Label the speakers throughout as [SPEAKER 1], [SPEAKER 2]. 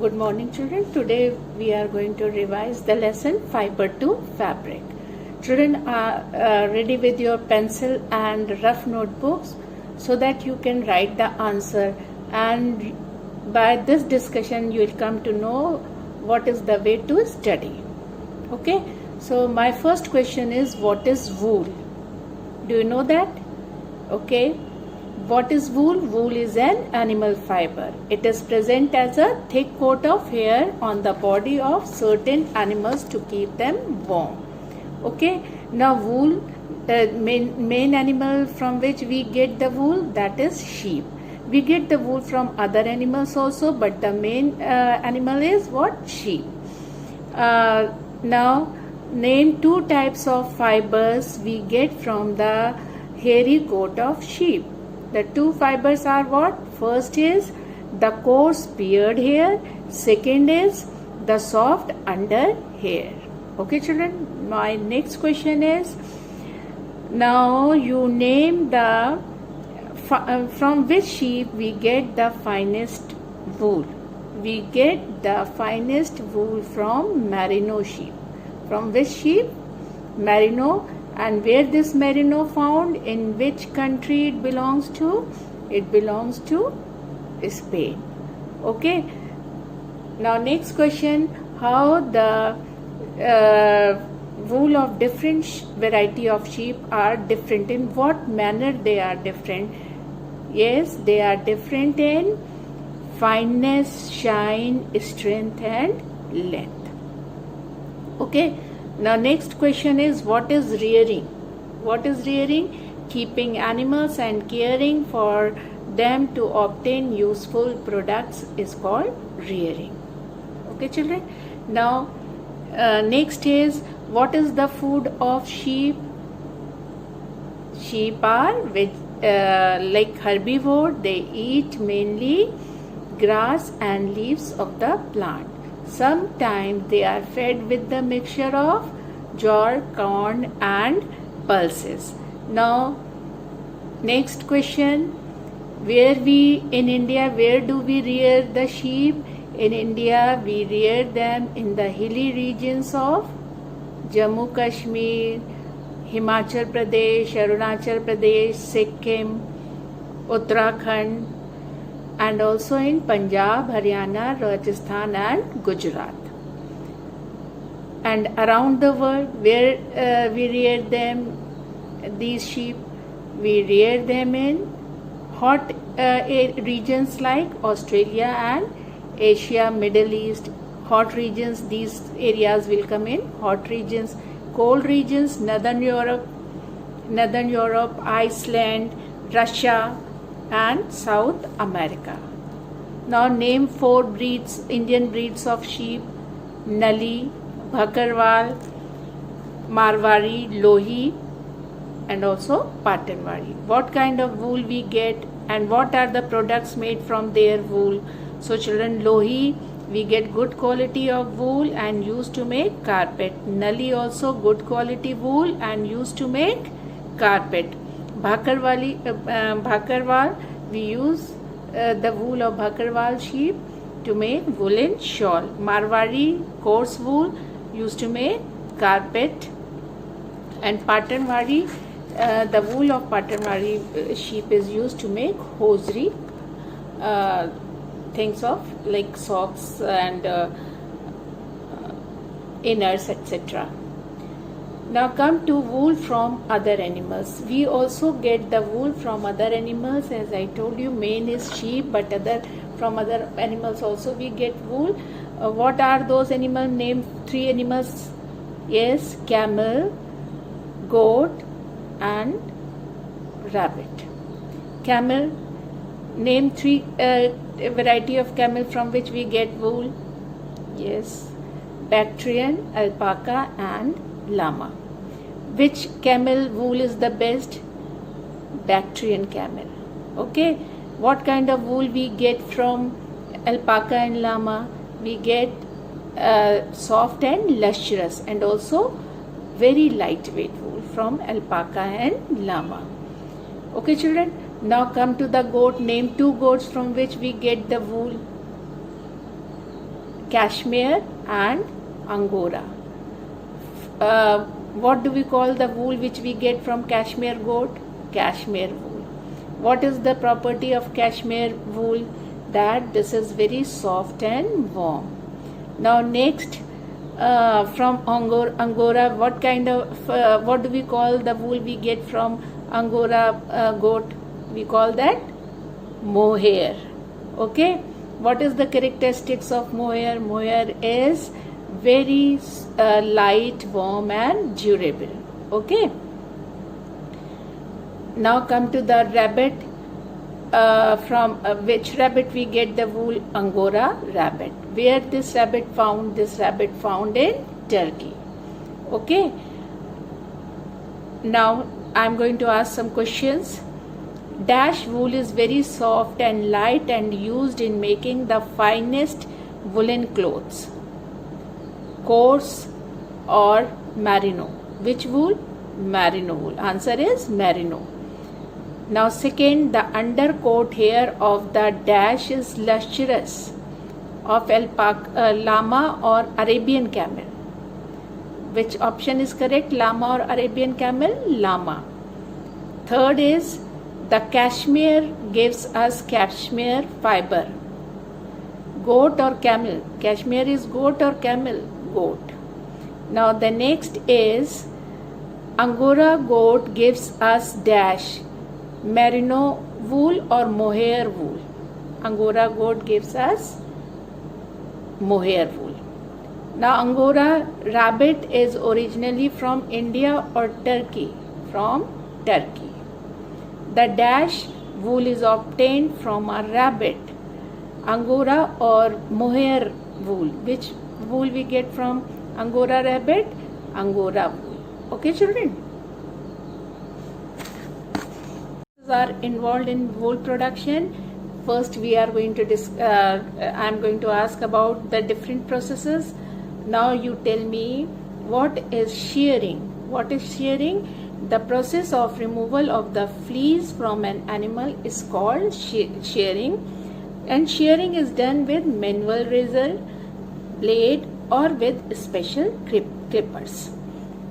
[SPEAKER 1] Good morning, children. Today we are going to revise the lesson Fiber to Fabric. Children are ready with your pencil and rough notebooks so that you can write the answer, and by this discussion you will come to know what is the way to study. Okay, so my first question is, what is wool? Do you know that? Okay. What is wool? Wool is an animal fiber. It is present as a thick coat of hair on the body of certain animals to keep them warm. Okay. Now wool, main animal from which we get the wool, that is sheep. We get the wool from other animals also, but the main animal is what? Sheep. Now name two types of fibers we get from the hairy coat of sheep. The two fibers are what? First is the coarse beard hair. Second is the soft under hair. Okay, children. My next question is, now you name the from which sheep we get the finest wool. We get the finest wool from merino sheep. From which sheep? Merino. And where this merino found? In which country it belongs to? It belongs to Spain. Okay. Now next question, how the wool of different variety of sheep are different. In what manner they are different? Yes, they are different in fineness, shine, strength and length. Okay. Now next question is, what is rearing? What is rearing? Keeping animals and caring for them to obtain useful products is called rearing. Okay, children. Now next is, what is the food of sheep? Sheep are like herbivore. They eat mainly grass and leaves of the plant. Sometimes they are fed with the mixture of jar, corn and pulses. Now next question, where we in India, where do we rear the sheep? In India we rear them in the hilly regions of Jammu Kashmir, Himachal Pradesh, Arunachal Pradesh, Sikkim, Uttarakhand, and also in Punjab, Haryana, Rajasthan and Gujarat. And around the world, where we rear them, these sheep, we rear them in hot regions like Australia and Asia, Middle East. Hot regions, these areas will come in hot regions. Cold regions, Northern Europe, Iceland, Russia and South America. Now name four breeds, Indian breeds of sheep: Nali, Bhakarwal, Marwari, Lohi and also Patanwari. What kind of wool we get and what are the products made from their wool? So children, Lohi, we get good quality of wool and used to make carpet. Nali also good quality wool and used to make carpet. Bhakarwal, we use the wool of Bhakarwal sheep to make woolen shawl. Marwari, coarse wool, used to make carpet. And Patanwari, the wool of Patanwari sheep is used to make hosiery, things of like socks and inners, etc. Now come to wool from other animals. We also get the wool from other animals. As I told you, main is sheep, but from other animals also we get wool. What are those animals? Name three animals. Yes, camel, goat and rabbit. Camel, name three variety of camel from which we get wool. Yes, Bactrian, alpaca and llama. Which camel wool is the best? Bactrian camel. Okay. What kind of wool we get from alpaca and llama? We get soft and lustrous and also very lightweight wool from alpaca and llama. Okay, children. Now come to the goat. Name two goats from which we get the wool. cashmere and angora. What do we call the wool which we get from cashmere goat? Cashmere wool. What is the property of cashmere wool? That this is very soft and warm. Now next, from angora, what kind of what do we call the wool we get from angora goat? We call that mohair. Okay, what is the characteristics of mohair? Mohair is very light, warm and durable. Okay, now come to the rabbit. From which rabbit we get the wool? Angora rabbit. Where this rabbit found? This rabbit found in Turkey. Okay, now I am going to ask some questions. Dash wool is very soft and light and used in making the finest woolen clothes. Coarse or merino? Which wool? Merino wool. Answer is merino. Now second, the undercoat hair of the dash is lustrous, of alpaca, llama or Arabian camel. Which option is correct? Llama or Arabian camel? Llama. Third is, the cashmere gives us cashmere fiber. Goat or camel? Cashmere is goat or camel? Goat. Now the next is, Angora goat gives us dash. Merino wool or mohair wool? Angora goat gives us mohair wool. Now Angora rabbit is originally from India or Turkey? From Turkey. The dash wool is obtained from a rabbit. Angora or mohair wool? Which wool we get from Angora rabbit? Angora wool. Okay children? Are involved in wool production. First we are going to I am going to ask about the different processes. Now you tell me, what is shearing? What is shearing? The process of removal of the fleece from an animal is called shearing, and shearing is done with manual razor blade or with special clippers,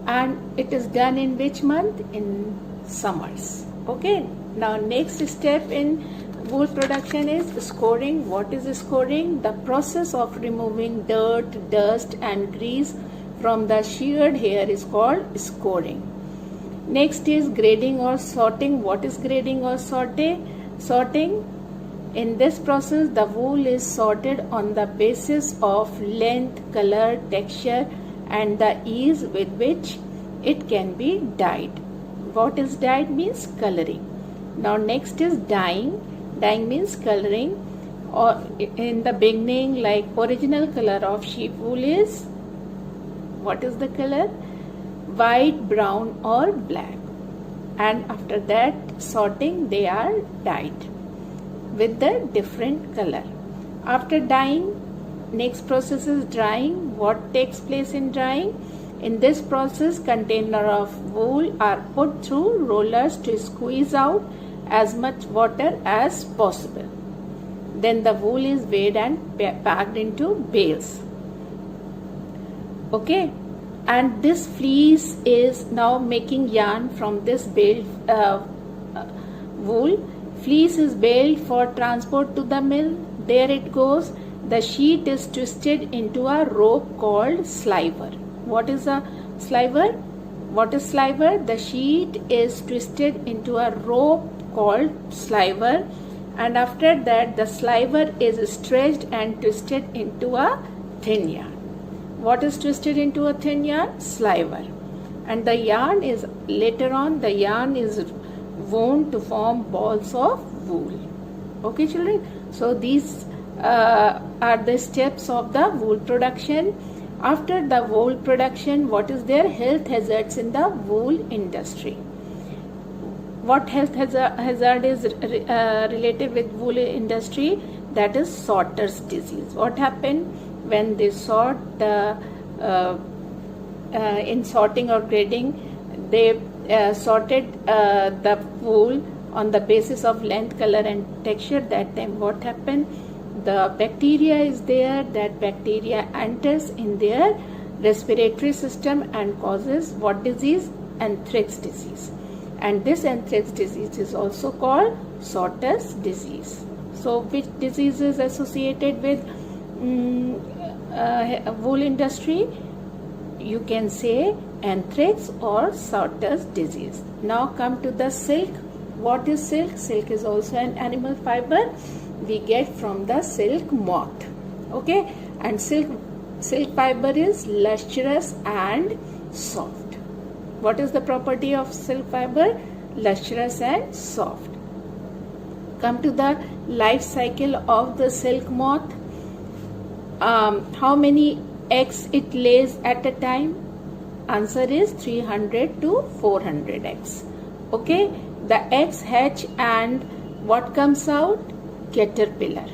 [SPEAKER 1] and it is done in which month? In summers. Okay, now next step in wool production is scoring. What is scoring? The process of removing dirt, dust and grease from the sheared hair is called scoring. Next is grading or sorting. What is grading or sorting? In this process, the wool is sorted on the basis of length, color, texture and the ease with which it can be dyed. What is dyed? Means coloring. Now next is dyeing. Dyeing means coloring. Or in the beginning, like original color of sheep wool is, what is the color? White, brown or black. And after that sorting, they are dyed with the different color. After dyeing, next process is drying. What takes place in drying? In this process, container of wool are put through rollers to squeeze out as much water as possible. Then the wool is weighed and packed into bales. Okay, and this fleece is now making yarn from this baled wool. Fleece is baled for transport to the mill. There it goes. The sheet is twisted into a rope called sliver. What is a sliver? What is sliver? The sheet is twisted into a rope called sliver, and after that the sliver is stretched and twisted into a thin yarn. What is twisted into a thin yarn? Sliver. And the yarn is, later on the yarn is wound to form balls of wool. Okay children, so these are the steps of the wool production. After the wool production, what is there? Health hazards in the wool industry. What health hazard is related with wool industry? That is sorter's disease. What happened when they sort the in sorting or grading? They sorted the wool on the basis of length, color and texture. That time what happened? the bacteria is there. That bacteria enters in their respiratory system and causes what disease? Anthrax disease. And this anthrax disease is also called Sottas disease. So which disease is associated with wool industry? You can say anthrax or Sottas disease. Now come to the silk. What is silk? Silk is also an animal fiber we get from the silk moth. Okay, and silk fiber is lustrous and soft. What is the property of silk fiber? Lustrous and soft. Come to the life cycle of the silk moth. How many eggs it lays at a time? Answer is 300 to 400 eggs. Okay, the eggs hatch and what comes out? Caterpillar.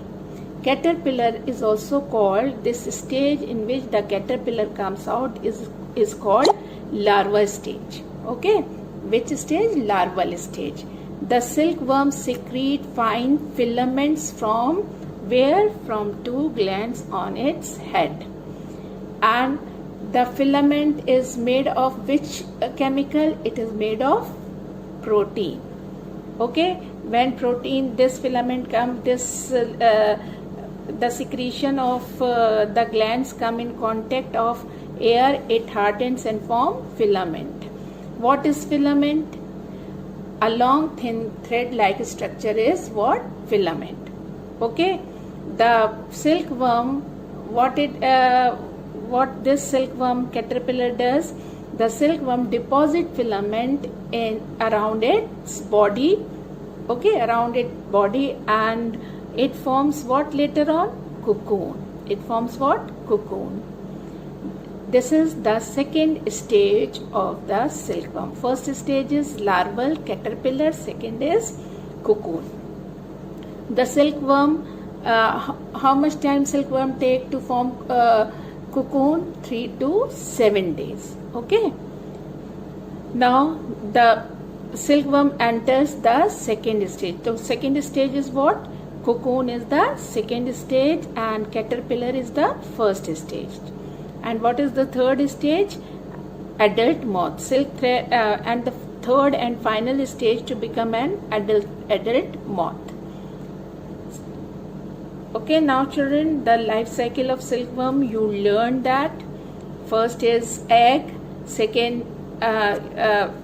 [SPEAKER 1] Caterpillar is also called, this stage in which the caterpillar comes out is called larva stage. Okay, which stage? Larval stage. The silkworm secrete fine filaments from where? From two glands on its head. And the filament is made of which chemical? It is made of protein. Okay, when protein, this filament come, the secretion of the glands come in contact of air, it hardens and form filament. What is filament? A long thin thread like structure is what? Filament. Okay, the silkworm, what this silkworm caterpillar does, the silkworm deposit filament in around its body. Okay, around its body, and it forms what later on? Cocoon. It forms what? Cocoon. This is the second stage of the silkworm. First stage is larval caterpillar, second is cocoon. The silkworm, how much time silkworm take to form cocoon? 3 to 7 days. Okay. Now the silkworm enters the second stage. The second stage is what? Cocoon is the second stage and caterpillar is the first stage. And what is the third stage? Adult moth. Silk thread, and the third and final stage to become an adult moth. Okay, now children, the life cycle of silkworm, you learned that first is egg, second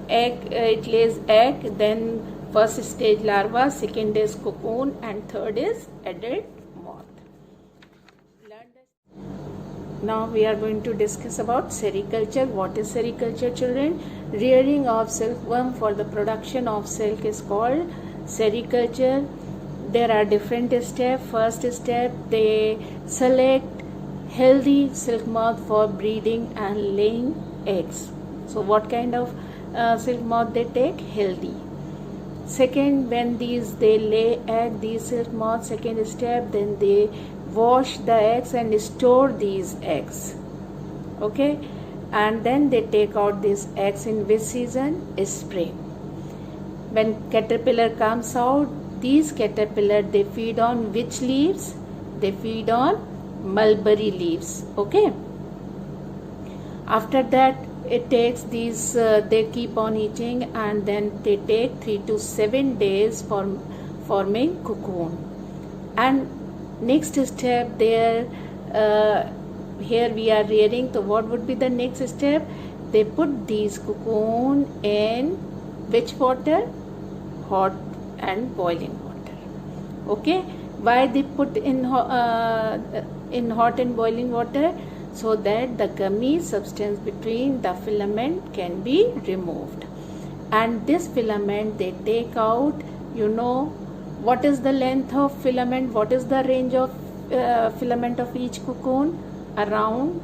[SPEAKER 1] it lays egg, then first stage larva, second is cocoon, and third is adult moth. Now we are going to discuss about sericulture. What is sericulture, children? Rearing of silkworm for the production of silk is called sericulture. There are different steps. First step, they select healthy silk moth for breeding and laying eggs. So what kind of silk moth they take? Healthy. Second, when they lay egg, these silk moths, second step, then they wash the eggs and store these eggs. Okay, and then they take out these eggs in which season? Spring. When caterpillar comes out, these caterpillar, they feed on which leaves? They feed on mulberry leaves. Okay, after that it takes these, they keep on eating, and then they take 3 to 7 days for forming cocoon. And next step there, here we are rearing, so what would be the next step? They put these cocoon in which water? Hot and boiling water. Okay, why they put in hot and boiling water? So that the gummy substance between the filament can be removed. And this filament they take out, you know, what is the length of filament? What is the range of filament of each cocoon? Around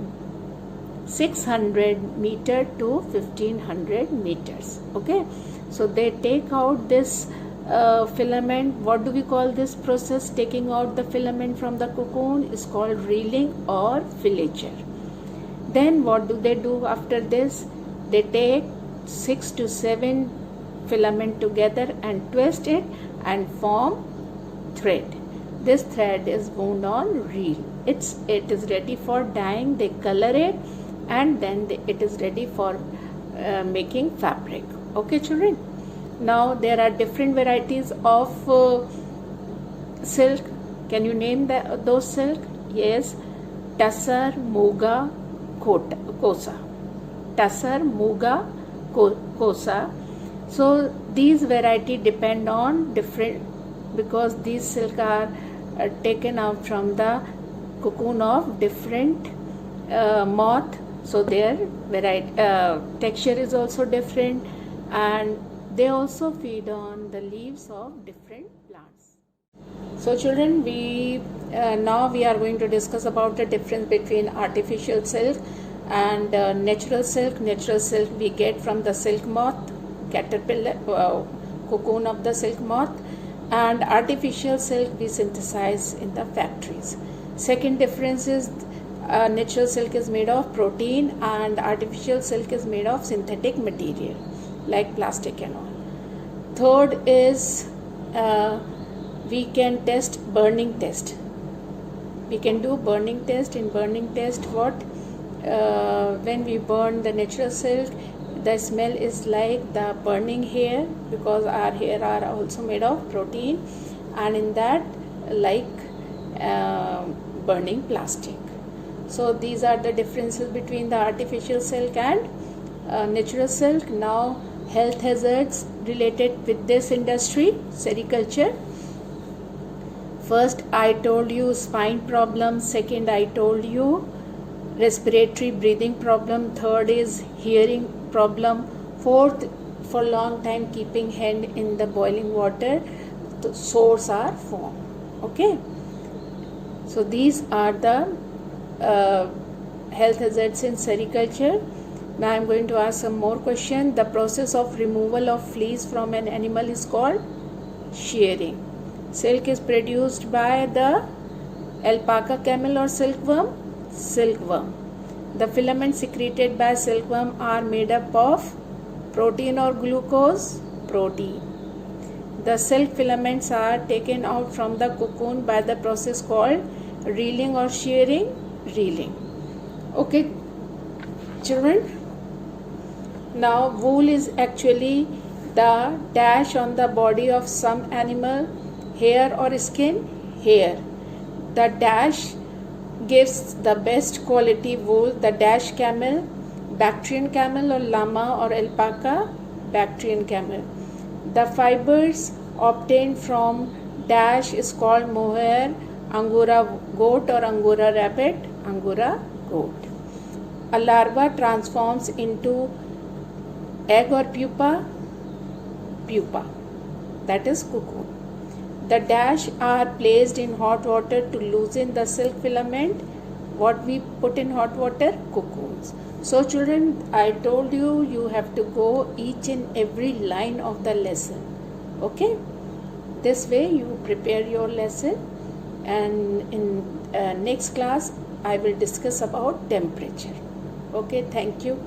[SPEAKER 1] 600 meter to 1500 meters. Okay, so they take out this filament. What do we call this process? Taking out the filament from the cocoon is called reeling or filature. Then what do they do after this? They take 6 to 7 filament together and twist it and form thread. this thread is wound on reel. It is ready for dyeing. They color it, and then it is ready for making fabric. Okay, children. Now there are different varieties of silk. Can you name those silk? Yes, Tussar, Muga, Kosa. Tussar, Muga, Kosa. So these variety depend on different, because these silk are taken out from the cocoon of different moth. So their variety texture is also different, and they also feed on the leaves of different plants. So children, now we are going to discuss about the difference between artificial silk and natural silk. Natural silk we get from the silk moth, caterpillar, cocoon of the silk moth, and artificial silk we synthesize in the factories. Second difference is natural silk is made of protein and artificial silk is made of synthetic material like plastic and all. Third is we can test burning test. We can do burning test. In burning test, what when we burn the natural silk, the smell is like the burning hair, because our hair are also made of protein, and in that like burning plastic. So these are the differences between the artificial silk and natural silk. Now health hazards related with this industry, sericulture. First I told you spine problem, second I told you respiratory breathing problem, third is hearing problem, fourth for long time keeping hand in the boiling water, the sores are formed. Okay, so these are the health hazards in sericulture. Now I am going to ask some more questions. The process of removal of fleas from an animal is called shearing. Silk is produced by the alpaca camel or silkworm? Silkworm. The filaments secreted by silkworm are made up of protein or glucose? Protein. The silk filaments are taken out from the cocoon by the process called reeling or shearing? Reeling. Okay, children. Now wool is actually the dash on the body of some animal, hair or skin? Hair. The dash gives the best quality wool. The dash camel, Bactrian camel, or llama or alpaca? Bactrian camel. The fibers obtained from dash is called mohair, Angora goat or Angora rabbit? Angora goat. A larva transforms into egg or pupa? Pupa. That is cocoon. The dash are placed in hot water to loosen the silk filament. What we put in hot water? Cocoons. So children, I told you, you have to go each and every line of the lesson. Okay? This way you prepare your lesson, and in next class I will discuss about temperature. Okay, thank you.